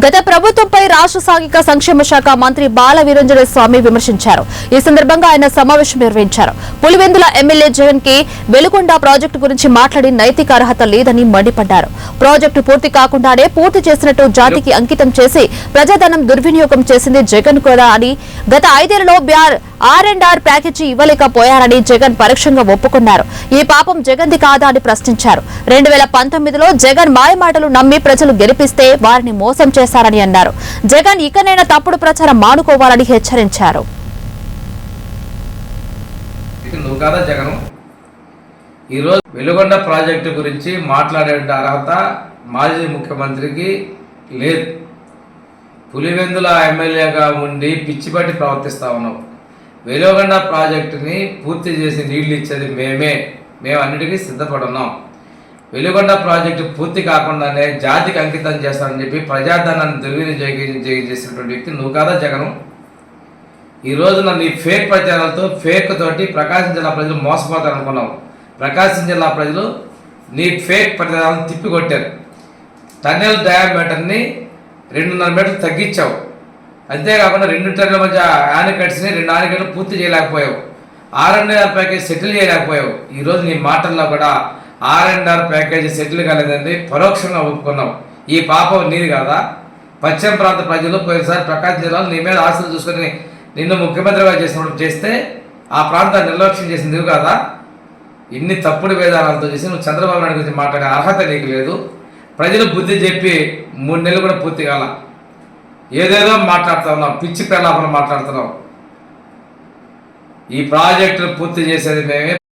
గత ప్రభుత్వంపై రాష్ట్ర సాంఘిక సంక్షేమ శాఖ మంత్రి బాల వీరంజన స్వామి విమర్శించారు. ఈ సందర్భంగా ఆయన సమావేశం నిర్వహించారు. పులివెందుల ఎమ్మెల్యే జగన్ కి వెలుగొండ ప్రాజెక్టు గురించి మాట్లాడి నైతిక అర్హత లేదని మండిపడ్డారు. ప్రాజెక్టు పూర్తి కాకుండానే పూర్తి చేసినట్టు జాతికి అంకితం చేసి ప్రజాధనం దుర్వినియోగం చేసింది జగన్ కూడా అని, గత 5 ఏళ్లలో R&R ప్యాకేజీ ఇవ్వలేకపోయారని జగన్ పరోక్షంగా ఒప్పుకున్నారు. ఈ పాపం జగన్ది కాదా అని ప్రశ్నించారు. 2019లో జగన్ మాయమాటలు నమ్మి ప్రజలు గెలిపిస్తే వారిని మోసం చేశారని అన్నారు. జగన్ ఇకనైనా తప్పుడు ప్రచారం మానుకోవాలని హెచ్చరించారు. ఈరోజు వెలుగొండ ప్రాజెక్టు గురించి మాట్లాడే అర్హత మాజీ ముఖ్యమంత్రికి లేదు. పులివెందుల ఎమ్మెల్యేగా ఉండి పిచ్చిపట్టి ప్రవర్తిస్తా ఉన్నాం. వెలుగొండ ప్రాజెక్టుని పూర్తి చేసి నీళ్లు ఇచ్చేది మేము అన్నిటికీ సిద్ధపడున్నాం. వెలుగొండ ప్రాజెక్టు పూర్తి కాకుండానే జాతికి అంకితం చేస్తానని చెప్పి ప్రజాధనాన్ని దుర్వినియోగం చేసినటువంటి వ్యక్తి నువ్వు కాదా జగను? ఈ రోజున నీ ఫేక్ ప్రచారాలతో ఫేక్ తోటి ప్రకాశం జిల్లా ప్రజలు మోసపోతారు అనుకున్నావు. ప్రకాశం జిల్లా ప్రజలు నీ ఫేక్ ప్రచారాలను తిప్పికొట్టారు. టన్నెల్ డయామీటర్ని 2.5 మీటర్లు తగ్గించావు. అంతేకాకుండా 2 టన్నుల మధ్య ఆనకట్స్ని 2 ఆనకట్లు పూర్తి చేయలేకపోయావు. R&R package settle చేయలేకపోయావు. ఈరోజు నీ మాటల్లో కూడా R&R ప్యాకేజీ సెటిల్ కాలేదండి పరోక్షంగా ఒప్పుకున్నావు. ఈ పాపం నీది కాదా? పశ్చిమ ప్రాంత ప్రజలు పోయినసారి ప్రకాశం జిల్లాలో నీ మీద ఆశలు చూసుకొని నిన్ను ముఖ్యమంత్రిగా చేస్తే ఆ ప్రాంతాన్ని నిర్లక్ష్యం చేసింది నువ్వు కాదా? ఇన్ని తప్పుడు వేదాలతో చేసి నువ్వు చంద్రబాబు నాయుడు గురించి మాట్లాడే అర్హత నీకు లేదు. ప్రజలు బుద్ధి చెప్పి 3 నెలలు కూడా పూర్తి కాల. ఏదేదో మాట్లాడుతూ ఉన్నావు, పిచ్చి ప్రలాపన మాట్లాడుతున్నావు. ఈ ప్రాజెక్టును పూర్తి చేసేది మేమే.